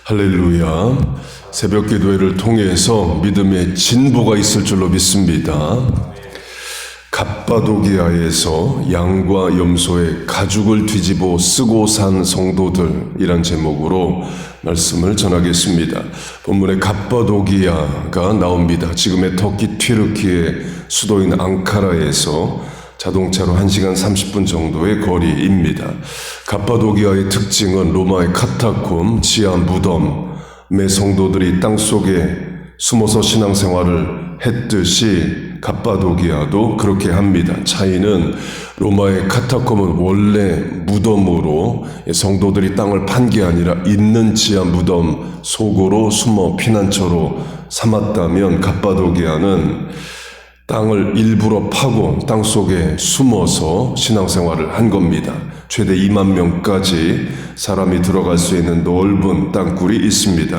할렐루야. 새벽 기도회를 통해서 믿음의 진보가 있을 줄로 믿습니다. 갑바도기아에서 양과 염소의 가죽을 뒤집어 쓰고 산 성도들이란 제목으로 말씀을 전하겠습니다. 본문에 갑바도기아가 나옵니다. 지금의 터키 튀르키의 수도인 앙카라에서 자동차로 1시간 30분 정도의 거리입니다. 갑바도기아의 특징은 로마의 카타콤, 지하 무덤의 성도들이 땅속에 숨어서 신앙생활을 했듯이 갑바도기아도 그렇게 합니다. 차이는 로마의 카타콤은 원래 무덤으로 성도들이 땅을 판 게 아니라 있는 지하 무덤 속으로 숨어 피난처로 삼았다면 갑바도기아는 땅을 일부러 파고 땅속에 숨어서 신앙생활을 한 겁니다. 최대 2만 명까지 사람이 들어갈 수 있는 넓은 땅굴이 있습니다.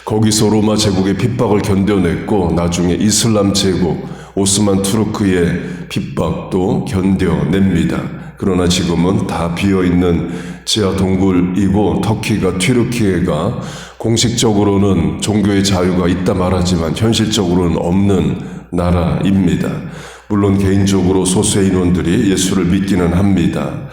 거기서 로마 제국의 핍박을 견뎌냈고 나중에 이슬람 제국, 오스만 투르크의 핍박도 견뎌냅니다. 그러나 지금은 다 비어있는 지하 동굴이고 터키가 튀르키예가 공식적으로는 종교의 자유가 있다 말하지만 현실적으로는 없는 나라입니다. 물론 개인적으로 소수의 인원들이 예수를 믿기는 합니다.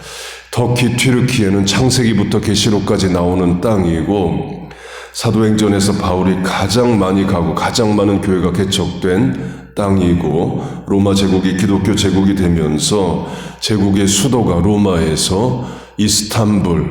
터키 튀르키예는 창세기부터 계시록까지 나오는 땅이고 사도행전에서 바울이 가장 많이 가고 가장 많은 교회가 개척된 땅이고 로마 제국이 기독교 제국이 되면서 제국의 수도가 로마에서 이스탄불,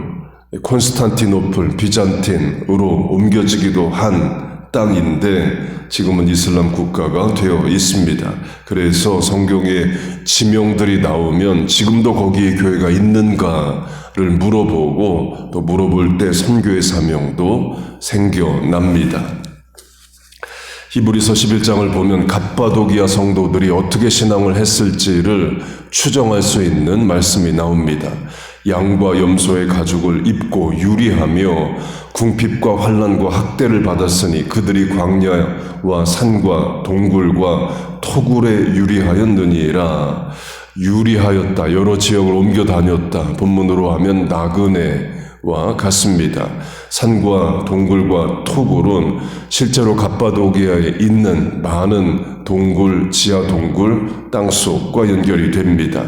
콘스탄티노플, 비잔틴으로 옮겨지기도 한 땅인데 지금은 이슬람 국가가 되어 있습니다. 그래서 성경에 지명들이 나오면 지금도 거기에 교회가 있는가를 물어보고 또 물어볼 때 선교의 사명도 생겨납니다. 히브리서 11장을 보면 갑바도기아 성도들이 어떻게 신앙을 했을지를 추정할 수 있는 말씀이 나옵니다. 양과 염소의 가죽을 입고 유리하며 궁핍과 환난과 학대를 받았으니 그들이 광야와 산과 동굴과 토굴에 유리하였느니라. 유리하였다. 여러 지역을 옮겨 다녔다. 본문으로 하면 나그네와 같습니다. 산과 동굴과 토굴은 실제로 갑바도기아에 있는 많은 동굴, 지하 동굴, 땅속과 연결이 됩니다.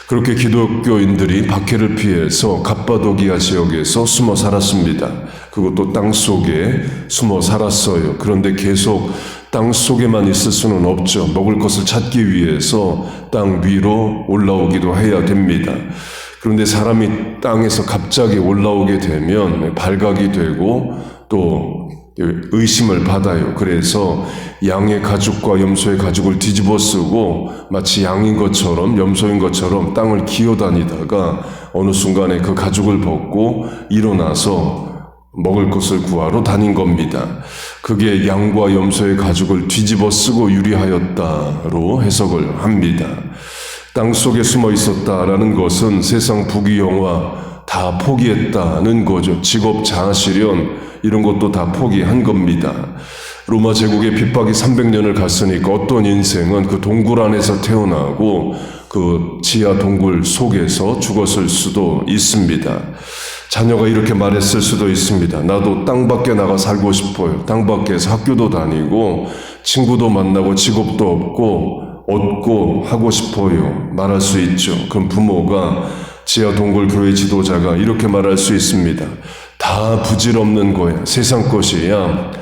그렇게 기독교인들이 박해를 피해서 갑바도기아 지역에서 숨어 살았습니다. 그것도 땅속에 숨어 살았어요. 그런데 계속 땅속에만 있을 수는 없죠. 먹을 것을 찾기 위해서 땅 위로 올라오기도 해야 됩니다. 그런데 사람이 땅에서 갑자기 올라오게 되면 발각이 되고 또 의심을 받아요. 그래서 양의 가죽과 염소의 가죽을 뒤집어 쓰고 마치 양인 것처럼 염소인 것처럼 땅을 기어다니다가 어느 순간에 그 가죽을 벗고 일어나서 먹을 것을 구하러 다닌 겁니다. 그게 양과 염소의 가죽을 뒤집어 쓰고 유리하였다로 해석을 합니다. 땅속에 숨어 있었다라는 것은 세상 부귀영화 다 포기했다는 거죠. 직업, 자아실현 이런 것도 다 포기한 겁니다. 로마 제국의 핍박이 300년을 갔으니까 어떤 인생은 그 동굴 안에서 태어나고 그 지하 동굴 속에서 죽었을 수도 있습니다. 자녀가 이렇게 말했을 수도 있습니다. 나도 땅 밖에 나가 살고 싶어요. 땅 밖에서 학교도 다니고 친구도 만나고 직업도 얻고 하고 싶어요. 말할 수 있죠. 그럼 부모가 지하 동굴 교회 지도자가 이렇게 말할 수 있습니다. 다 부질없는 거야. 세상 것이야.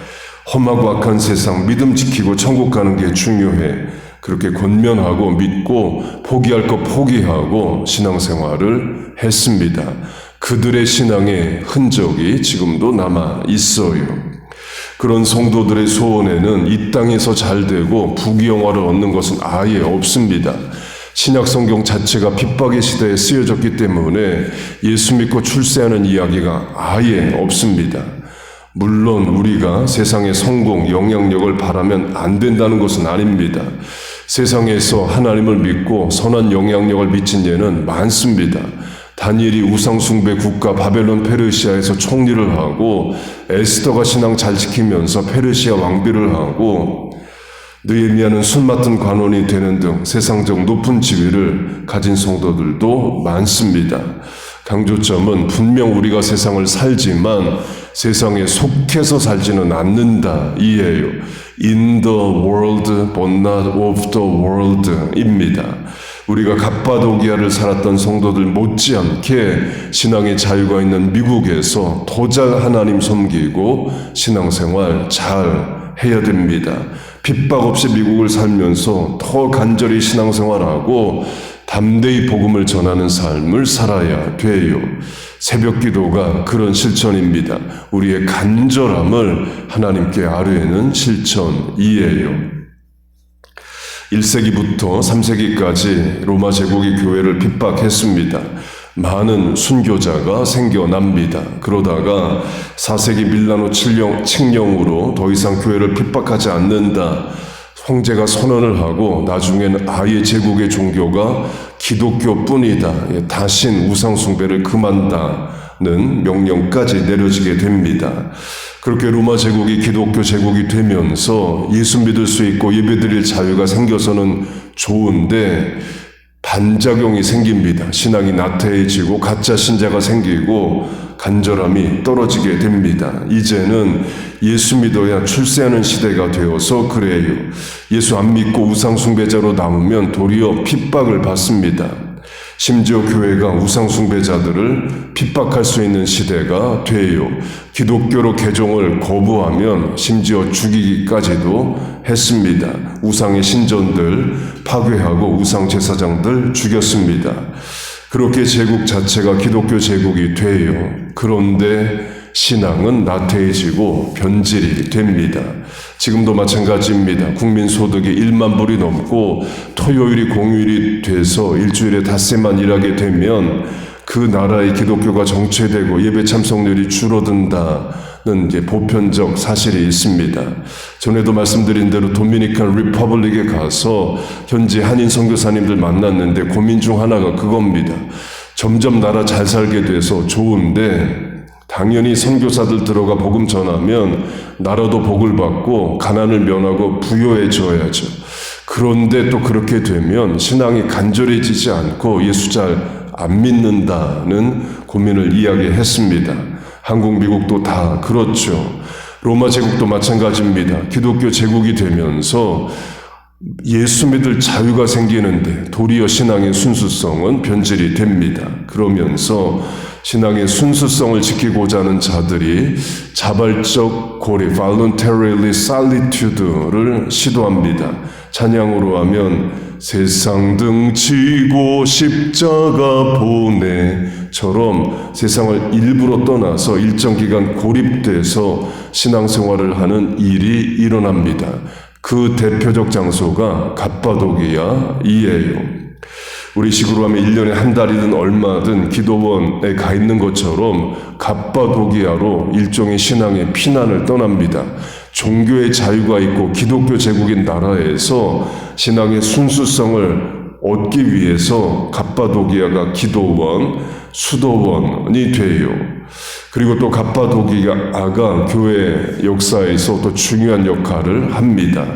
험하고 악한 세상 믿음 지키고 천국 가는 게 중요해. 그렇게 권면하고 믿고 포기할 거 포기하고 신앙생활을 했습니다. 그들의 신앙의 흔적이 지금도 남아 있어요. 그런 성도들의 소원에는 이 땅에서 잘 되고 부귀영화를 얻는 것은 아예 없습니다. 신약 성경 자체가 핍박의 시대에 쓰여졌기 때문에 예수 믿고 출세하는 이야기가 아예 없습니다. 물론 우리가 세상의 성공, 영향력을 바라면 안 된다는 것은 아닙니다. 세상에서 하나님을 믿고 선한 영향력을 미친 예는 많습니다. 다니엘이 우상숭배 국가 바벨론 페르시아에서 총리를 하고 에스더가 신앙 잘 지키면서 페르시아 왕비를 하고 느헤미야는 술 맡은 관원이 되는 등 세상적 높은 지위를 가진 성도들도 많습니다. 강조점은 분명 우리가 세상을 살지만 세상에 속해서 살지는 않는다 이에요. In the world but not of the world 입니다. 우리가 갑바도기아를 살았던 성도들 못지않게 신앙의 자유가 있는 미국에서 더 잘 하나님 섬기고 신앙생활 잘 해야 됩니다. 핍박 없이 미국을 살면서 더 간절히 신앙생활하고 담대히 복음을 전하는 삶을 살아야 돼요. 새벽 기도가 그런 실천입니다. 우리의 간절함을 하나님께 아뢰는 실천이에요. 1세기부터 3세기까지 로마 제국이 교회를 핍박했습니다. 많은 순교자가 생겨납니다. 그러다가 4세기 밀라노 칙령으로 더 이상 교회를 핍박하지 않는다. 황제가 선언을 하고 나중에는 아예 제국의 종교가 기독교뿐이다. 다신 우상숭배를 금한다는 명령까지 내려지게 됩니다. 그렇게 로마 제국이 기독교 제국이 되면서 예수 믿을 수 있고 예배드릴 자유가 생겨서는 좋은데 반작용이 생깁니다. 신앙이 나태해지고 가짜 신자가 생기고 간절함이 떨어지게 됩니다. 이제는 예수 믿어야 출세하는 시대가 되어서 그래요. 예수 안 믿고 우상숭배자로 남으면 도리어 핍박을 받습니다. 심지어 교회가 우상숭배자들을 핍박할 수 있는 시대가 돼요. 기독교로 개종을 거부하면 심지어 죽이기까지도 했습니다. 우상의 신전들 파괴하고 우상 제사장들 죽였습니다. 그렇게 제국 자체가 기독교 제국이 돼요. 그런데 신앙은 나태해지고 변질이 됩니다. 지금도 마찬가지입니다. 국민소득이 1만 불이 넘고 토요일이 공휴일이 돼서 일주일에 닷새만 일하게 되면 그 나라의 기독교가 정체되고 예배 참석률이 줄어든다는 이제 보편적 사실이 있습니다. 전에도 말씀드린 대로 도미니칸 리퍼블릭에 가서 현지 한인 선교사님들 만났는데 고민 중 하나가 그겁니다. 점점 나라 잘 살게 돼서 좋은데 당연히 선교사들 들어가 복음 전하면 나라도 복을 받고 가난을 면하고 부유해져야죠. 그런데 또 그렇게 되면 신앙이 간절해지지 않고 예수 잘 안 믿는다는 고민을 이야기했습니다. 한국, 미국도 다 그렇죠. 로마 제국도 마찬가지입니다. 기독교 제국이 되면서 예수 믿을 자유가 생기는데 도리어 신앙의 순수성은 변질이 됩니다. 그러면서 신앙의 순수성을 지키고자 하는 자들이 자발적 고립, voluntarily solitude를 시도합니다. 찬양으로 하면 세상 등지고 십자가 보내처럼 세상을 일부러 떠나서 일정 기간 고립돼서 신앙생활을 하는 일이 일어납니다. 그 대표적 장소가 갑바도기아이에요. 우리 식으로 하면 1년에 한 달이든 얼마든 기도원에 가 있는 것처럼 갑바도기아로 일종의 신앙의 피난을 떠납니다. 종교의 자유가 있고 기독교 제국인 나라에서 신앙의 순수성을 얻기 위해서 갑바도기아가 기도원, 수도원이 돼요. 그리고 또 갑바도기아가 교회 역사에서 또 중요한 역할을 합니다.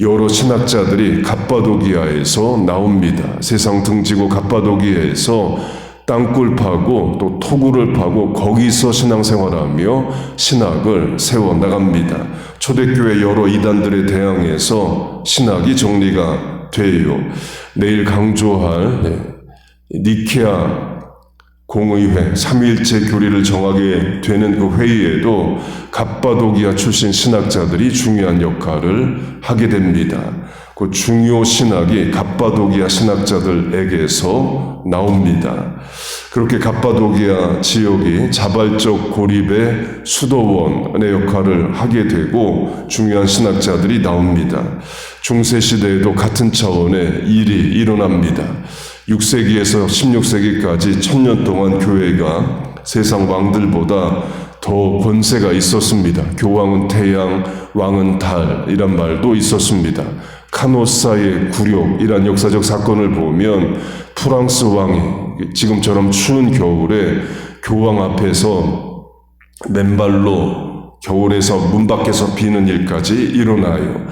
여러 신학자들이 갑바도기아에서 나옵니다. 세상 등지고 갑바도기아에서 땅굴 파고 또 토굴을 파고 거기서 신앙생활하며 신학을 세워나갑니다. 초대교회 여러 이단들에 대항해서 신학이 정리가 돼요. 내일 강조할 니케아 공의회, 삼위일체 교리를 정하게 되는 그 회의에도 갑바도기아 출신 신학자들이 중요한 역할을 하게 됩니다. 그 중요 신학이 갑바도기아 신학자들에게서 나옵니다. 그렇게 갑바도기아 지역이 자발적 고립의 수도원의 역할을 하게 되고 중요한 신학자들이 나옵니다. 중세시대에도 같은 차원의 일이 일어납니다. 6세기에서 16세기까지 1000년 동안 교회가 세상 왕들보다 더 권세가 있었습니다. 교황은 태양, 왕은 달 이란 말도 있었습니다. 카노사의 굴욕이란 역사적 사건을 보면 프랑스 왕이 지금처럼 추운 겨울에 교황 앞에서 맨발로 겨울에서 문 밖에서 비는 일까지 일어나요.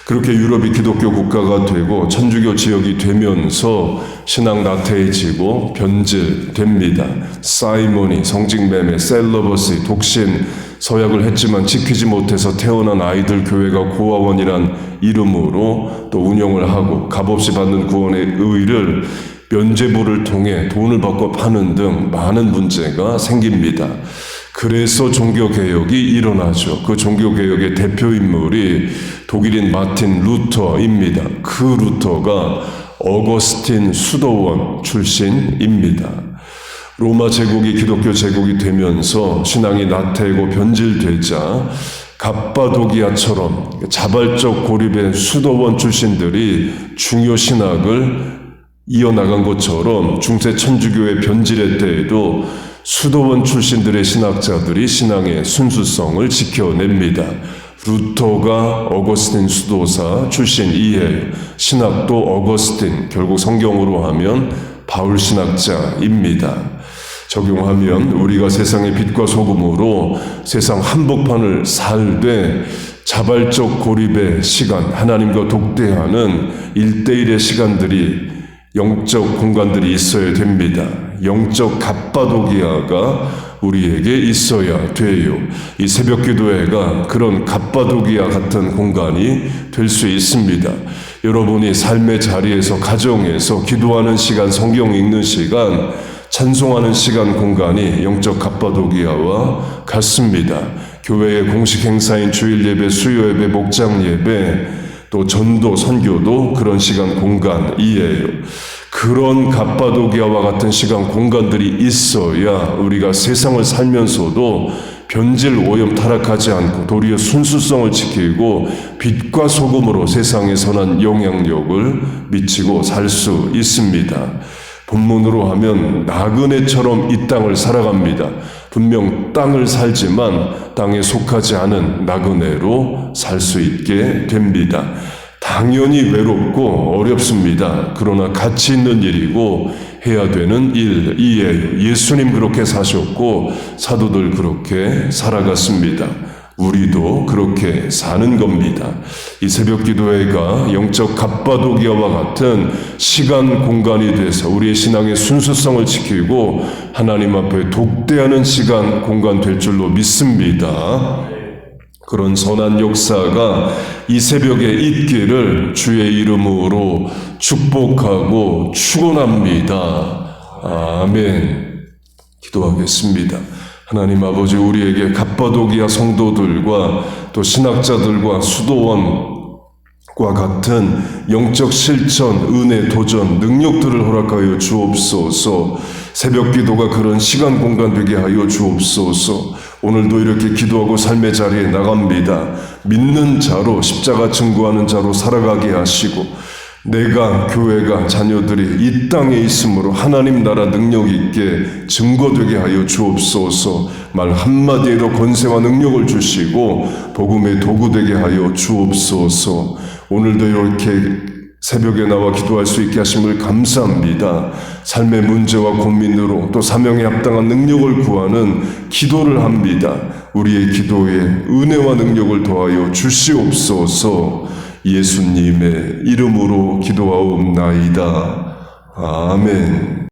그렇게 유럽이 기독교 국가가 되고 천주교 지역이 되면서 신앙 나태해지고 변질됩니다. 사이몬이 성직매매, 셀러버시, 독신, 서약을 했지만 지키지 못해서 태어난 아이들 교회가 고아원이란 이름으로 또 운영을 하고 값없이 받는 구원의 의를 면죄부를 통해 돈을 받고 파는 등 많은 문제가 생깁니다. 그래서 종교개혁이 일어나죠. 그 종교개혁의 대표인물이 독일인 마틴 루터입니다. 그 루터가 어거스틴 수도원 출신입니다. 로마 제국이 기독교 제국이 되면서 신앙이 나태하고 변질되자 갑바도기아처럼 자발적 고립의 수도원 출신들이 중요 신학을 이어나간 것처럼 중세 천주교의 변질의 때에도 수도원 출신들의 신학자들이 신앙의 순수성을 지켜냅니다. 루터가 어거스틴 수도사 출신이에요. 신학도 어거스틴, 결국 성경으로 하면 바울 신학자입니다. 적용하면 우리가 세상의 빛과 소금으로 세상 한복판을 살되 자발적 고립의 시간, 하나님과 독대하는 1대1의 시간들이 영적 공간들이 있어야 됩니다. 영적 갑바도기아가 우리에게 있어야 돼요. 이 새벽 기도회가 그런 갑바도기아 같은 공간이 될 수 있습니다. 여러분이 삶의 자리에서, 가정에서 기도하는 시간, 성경 읽는 시간, 찬송하는 시간 공간이 영적 갑바도기아와 같습니다. 교회의 공식 행사인 주일 예배, 수요 예배, 목장 예배, 또 전도, 선교도 그런 시간 공간이에요. 그런 갑바도기아와 같은 시간 공간들이 있어야 우리가 세상을 살면서도 변질, 오염, 타락하지 않고 도리어 순수성을 지키고 빛과 소금으로 세상에 선한 영향력을 미치고 살 수 있습니다. 본문으로 하면 나그네처럼 이 땅을 살아갑니다. 분명 땅을 살지만 땅에 속하지 않은 나그네로 살 수 있게 됩니다. 당연히 외롭고 어렵습니다. 그러나 가치 있는 일이고 해야 되는 일이에요. 예수님 그렇게 사셨고 사도들 그렇게 살아갔습니다. 우리도 그렇게 사는 겁니다. 이 새벽 기도회가 영적 갑바도기아와 같은 시간 공간이 돼서 우리의 신앙의 순수성을 지키고 하나님 앞에 독대하는 시간 공간 될 줄로 믿습니다. 그런 선한 역사가 이 새벽에 있기를 주의 이름으로 축복하고 축원합니다. 아멘. 기도하겠습니다. 하나님 아버지, 우리에게 갑바도기아 성도들과 또 신학자들과 수도원과 같은 영적 실천, 은혜, 도전, 능력들을 허락하여 주옵소서. 새벽 기도가 그런 시간 공간 되게 하여 주옵소서. 오늘도 이렇게 기도하고 삶의 자리에 나갑니다. 믿는 자로, 십자가 증거하는 자로 살아가게 하시고 내가, 교회가, 자녀들이 이 땅에 있으므로 하나님 나라 능력 있게 증거되게 하여 주옵소서. 말 한마디에도 권세와 능력을 주시고 복음의 도구 되게 하여 주옵소서. 오늘도 이렇게 새벽에 나와 기도할 수 있게 하심을 감사합니다. 삶의 문제와 고민으로 또 사명에 합당한 능력을 구하는 기도를 합니다. 우리의 기도에 은혜와 능력을 더하여 주시옵소서. 예수님의 이름으로 기도하옵나이다. 아멘.